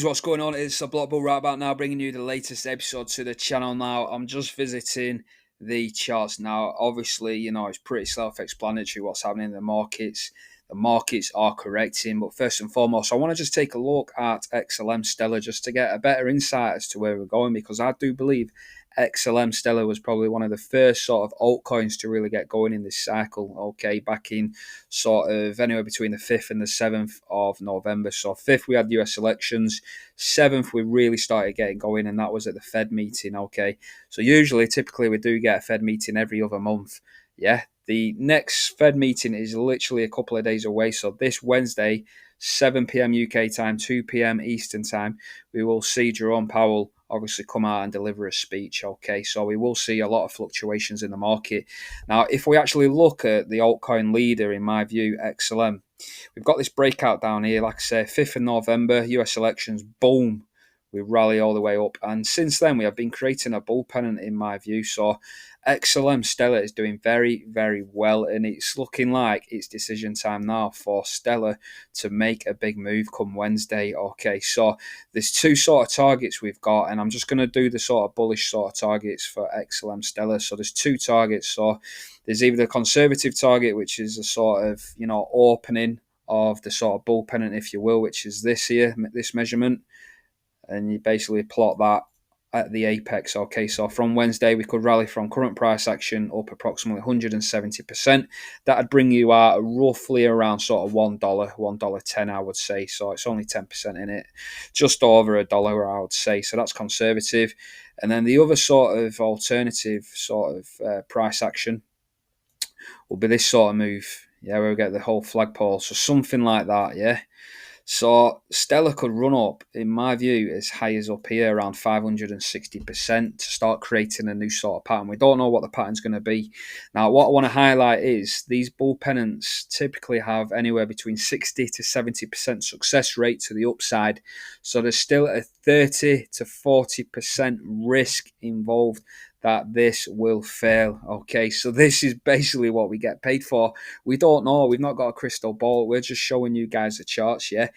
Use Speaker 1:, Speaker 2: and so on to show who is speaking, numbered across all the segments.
Speaker 1: what's going on? It's a Block Bull right about now, bringing you the latest episode to the channel. Now, I'm just visiting the charts now. Obviously, it's pretty self-explanatory what's happening in the markets. The markets are correcting, but first and foremost, I want to just take a look at XLM Stellar just to get a better insight as to where we're going, because I do believe XLM Stellar was probably one of the first sort of altcoins to really get going in this cycle, okay, back in sort of anywhere between the 5th and the 7th of November. So 5th, we had US elections. 7th, we really started getting going, and that was at the Fed meeting, okay. So typically, we do get a Fed meeting every other month, yeah. The next Fed meeting is literally a couple of days away. So this Wednesday, 7 p.m. UK time, 2 p.m. Eastern time, we will see Jerome Powell obviously come out and deliver a speech. Okay, so we will see a lot of fluctuations in the market. Now, if we actually look at the altcoin leader, in my view, XLM, we've got this breakout down here. Like I say, 5th of November, US elections, boom, we rally all the way up. And since then, we have been creating a bull pennant, in my view. So XLM Stellar is doing very, very well, and it's looking like it's decision time now for Stellar to make a big move come Wednesday. Okay, so there's two sort of targets we've got, and I'm just going to do the sort of bullish sort of targets for XLM Stellar. So there's two targets. So there's either the conservative target, which is a sort of, opening of the sort of bull pennant, if you will, which is this here, this measurement, and you basically plot that at the apex. Okay, so from Wednesday, we could rally from current price action up approximately 170%. That'd bring you out roughly around sort of $1, $1.10, I would say. So it's only 10% in it, just over $1, I would say. So that's conservative. And then the other sort of alternative sort of price action will be this sort of move. Yeah, where we get the whole flagpole. So something like that, yeah. So Stellar could run up, in my view, as high as up here around 560% to start creating a new sort of pattern. We don't know what the pattern's going to be. Now, what I want to highlight is these bull pennants typically have anywhere between 60 to 70% success rate to the upside. So there's still a 30 to 40% risk involved that this will fail. Okay, so this is basically what we get paid for. We don't know. We've not got a crystal ball. We're just showing you guys the charts, yeah.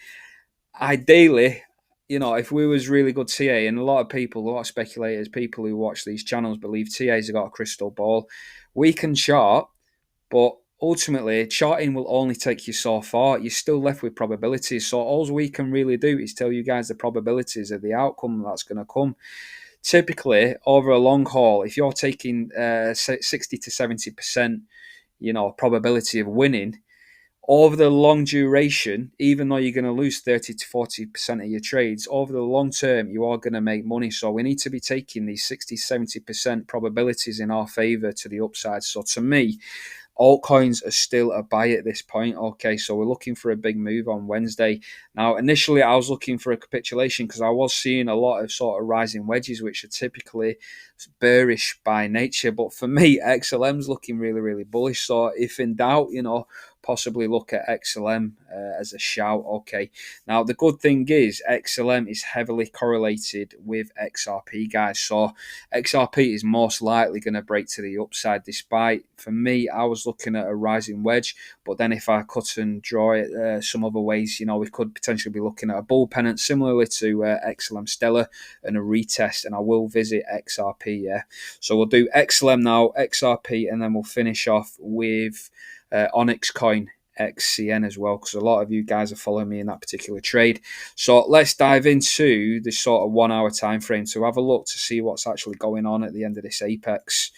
Speaker 1: Ideally, if we was really good TA, and a lot of people, a lot of speculators, people who watch these channels believe TAs have got a crystal ball. We can chart, but ultimately, charting will only take you so far. You're still left with probabilities. So all we can really do is tell you guys the probabilities of the outcome that's going to come. Typically, over a long haul, if you're taking 60 to 70%, probability of winning, over the long duration, even though you're going to lose 30 to 40% of your trades, over the long term, you are going to make money. So we need to be taking these 60, 70% probabilities in our favor to the upside. So to me, altcoins are still a buy at this point. Okay, so we're looking for a big move on Wednesday. Now, initially, I was looking for a capitulation because I was seeing a lot of sort of rising wedges, which are typically bearish by nature. But for me, XLM's looking really, really bullish. So if in doubt, possibly look at XLM as a shout. Okay, now the good thing is XLM is heavily correlated with XRP, guys. So XRP is most likely going to break to the upside. Despite, for me, I was looking at a rising wedge, but then if I cut and draw it some other ways, we could potentially be looking at a bull pennant similarly to XLM Stellar and a retest, and I will visit XRP, yeah. So we'll do XLM now, XRP, and then we'll finish off with Onyx coin, XCN, as well, because a lot of you guys are following me in that particular trade. So let's dive into this sort of 1 hour time frame to have a look to see what's actually going on at the end of this apex.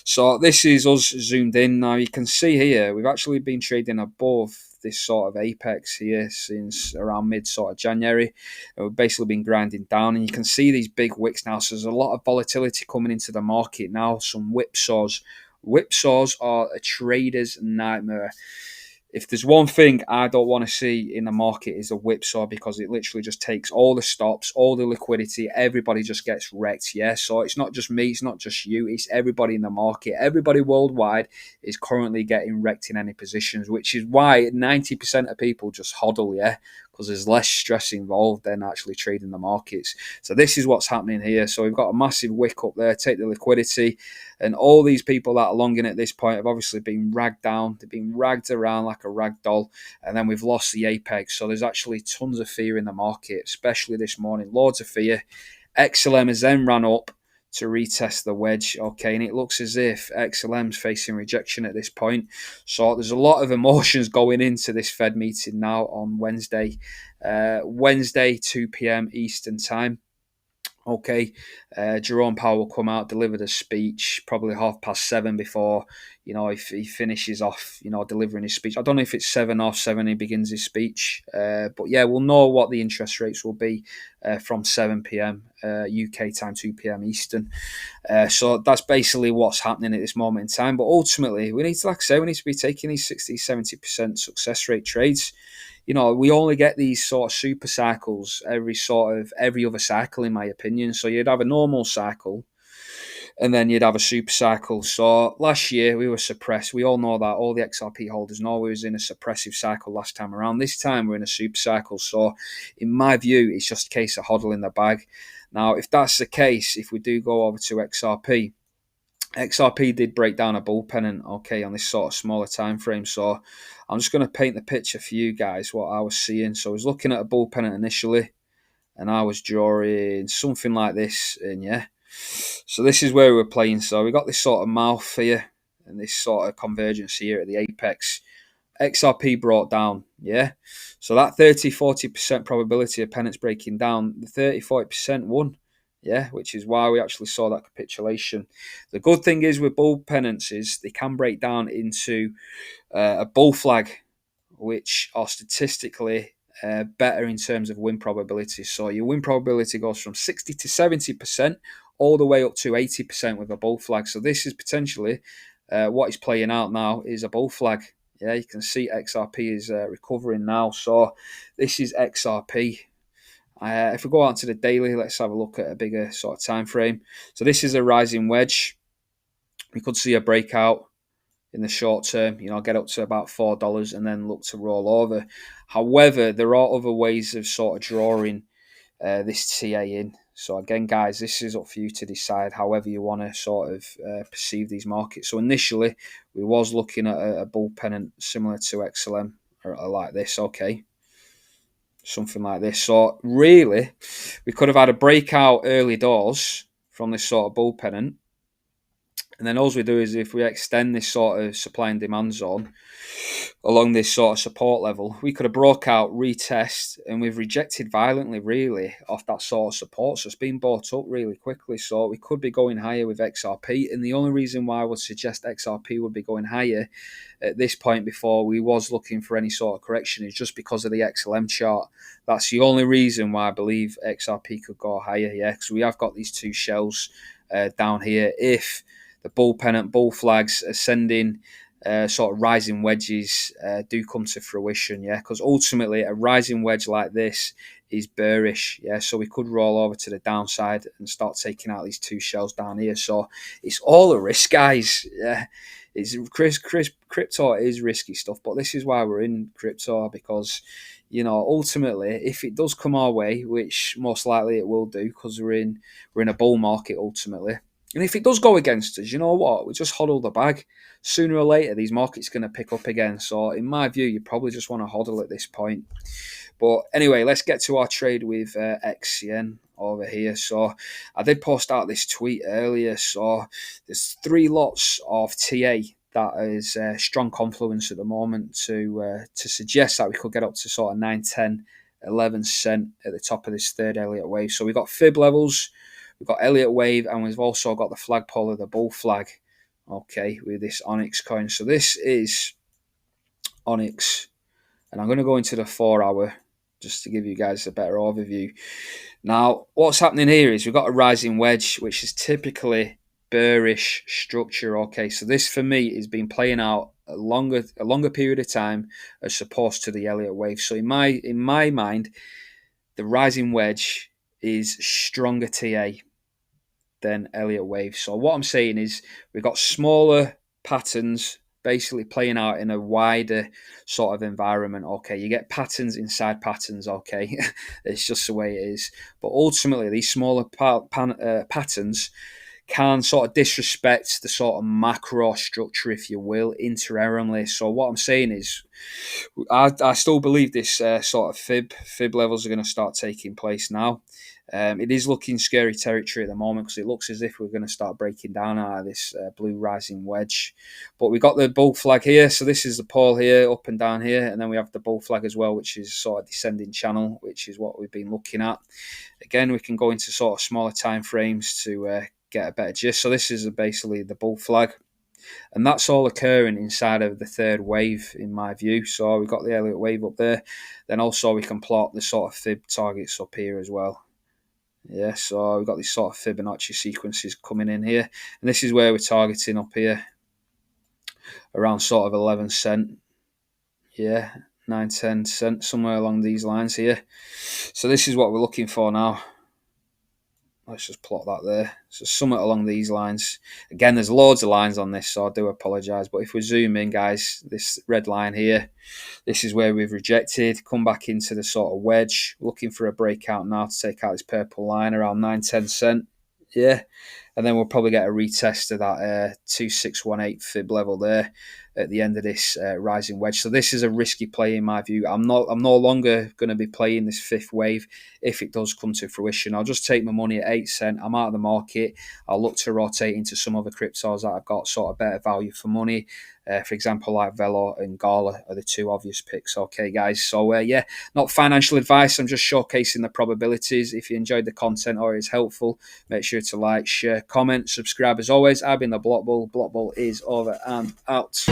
Speaker 1: So this is us zoomed in. Now you can see here we've actually been trading above this sort of apex here since around mid sort of January. We've basically been grinding down, and you can see these big wicks now. So there's a lot of volatility coming into the market now, some whipsaws. Whipsaws are a trader's nightmare. If there's one thing I don't want to see in the market is a whipsaw, because it literally just takes all the stops, all the liquidity, everybody just gets wrecked, yeah? So it's not just me, it's not just you, it's everybody in the market. Everybody worldwide is currently getting wrecked in any positions, which is why 90% of people just hodl, yeah? because there's less stress involved than actually trading the markets. So this is what's happening here. So we've got a massive wick up there, take the liquidity, and all these people that are longing at this point have obviously been ragged down. They've been ragged around like a rag doll, and then we've lost the apex. So there's actually tons of fear in the market, especially this morning. Loads of fear. XLM has then ran up to retest the wedge, okay, and it looks as if XLM's facing rejection at this point. So there's a lot of emotions going into this Fed meeting now on Wednesday, 2 p.m. Eastern time. Okay, Jerome Powell will come out, deliver the speech, probably 7:30 before, if he finishes off, delivering his speech. I don't know if it's 7:07 he begins his speech, but yeah, we'll know what the interest rates will be from 7 p.m. UK time, 2 p.m. Eastern. So that's basically what's happening at this moment in time. But ultimately, we need to be taking these 60-70% success rate trades. We only get these sort of super cycles every other cycle, in my opinion. So you'd have a normal cycle, and then you'd have a super cycle. So last year we were suppressed. We all know that. All the XRP holders know we was in a suppressive cycle last time around. This time we're in a super cycle. So in my view, it's just a case of hodling the bag. Now, if that's the case, if we do go over to XRP did break down a bull pennant, okay, on this sort of smaller time frame. So I'm just going to paint the picture for you guys what I was seeing. So I was looking at a bull pennant initially, and I was drawing something like this, and yeah. So this is where we were playing. So we got this sort of mouth here, and this sort of convergence here at the apex. XRP brought down, yeah. So that 30-40% probability of pennants breaking down, the 30-40% won. Yeah, which is why we actually saw that capitulation. The good thing is with bull pennants is they can break down into a bull flag, which are statistically better in terms of win probability. So your win probability goes from 60 to 70% all the way up to 80% with a bull flag. So this is potentially what is playing out now is a bull flag. Yeah, you can see XRP is recovering now. So this is XRP. If we go out to the daily, let's have a look at a bigger sort of time frame. So this is a rising wedge. We could see a breakout in the short term, get up to about $4 and then look to roll over. However, there are other ways of sort of drawing this TA in. So again, guys, this is up for you to decide however you want to sort of perceive these markets. So initially, we was looking at a bull pennant similar to XLM or like this, okay. Something like this. So really, we could have had a breakout early doors from this sort of bull pennant. And then all we do is if we extend this sort of supply and demand zone along this sort of support level, we could have broke out, retest, and we've rejected violently, really, off that sort of support. So it's been bought up really quickly. So we could be going higher with XRP. And the only reason why I would suggest XRP would be going higher at this point before we was looking for any sort of correction is just because of the XLM chart. That's the only reason why I believe XRP could go higher, yeah, because we have got these two shells down here. If the bull pennant, bull flags, ascending, sort of rising wedges do come to fruition, yeah, because ultimately a rising wedge like this is bearish, yeah, so we could roll over to the downside and start taking out these two shells down here. So it's all a risk, guys. Yeah, crypto is risky stuff, but this is why we're in crypto, because ultimately, if it does come our way, which most likely it will do, because we're in a bull market ultimately. And if it does go against us, you know what? We just hodl the bag. Sooner or later, these markets going to pick up again. So in my view, you probably just want to hodl at this point. But anyway, let's get to our trade with XCN over here. So I did post out this tweet earlier. So there's 3 lots of TA that is strong confluence at the moment to suggest that we could get up to sort of 9, 10, 11 cent at the top of this third Elliott wave. So we've got fib levels. We've got Elliott wave, and we've also got the flagpole of the bull flag, okay, with this Onyx coin. So this is Onyx, and I'm going to go into the 4-hour just to give you guys a better overview. Now, what's happening here is we've got a rising wedge, which is typically bearish structure, okay. So this, for me, is been playing out a longer period of time as opposed to the Elliott wave. So in my mind, the rising wedge is stronger TA than Elliott wave. So what I'm saying is we've got smaller patterns basically playing out in a wider sort of environment. Okay, you get patterns inside patterns. Okay, it's just the way it is. But ultimately, these smaller patterns can sort of disrespect the sort of macro structure, if you will, inter-errorly. So what I'm saying is, I still believe this sort of fib levels are going to start taking place now. It is looking scary territory at the moment because it looks as if we're going to start breaking down out of this blue rising wedge. But we got the bull flag here, so this is the pole here, up and down here, and then we have the bull flag as well, which is sort of descending channel, which is what we've been looking at. Again, we can go into sort of smaller time frames to get a better gist. So this is basically the bull flag. And that's all occurring inside of the third wave, in my view. So we've got the Elliott wave up there. Then also we can plot the sort of fib targets up here as well. Yeah, so we've got these sort of Fibonacci sequences coming in here. And this is where we're targeting up here, around sort of 11 cent. Yeah, 9, 10 cent, somewhere along these lines here. So this is what we're looking for now. Let's just plot that there. So somewhat along these lines. Again, there's loads of lines on this, so I do apologise. But if we zoom in, guys, this red line here, this is where we've rejected. Come back into the sort of wedge. Looking for a breakout now to take out this purple line around 9, 10 cent. Yeah. And then we'll probably get a retest of that 2618 fib level there at the end of this rising wedge. So this is a risky play in my view. I'm no longer going to be playing this fifth wave if it does come to fruition. I'll just take my money at 8 cent. I'm out of the market. I'll look to rotate into some other cryptos that I've got sort of better value for money. For example, like Velo and Gala are the two obvious picks. Okay, guys. So, yeah, not financial advice. I'm just showcasing the probabilities. If you enjoyed the content or it's helpful, make sure to like, share, comment, subscribe. As always, I've been the Block Bull. Block Bull is over and out.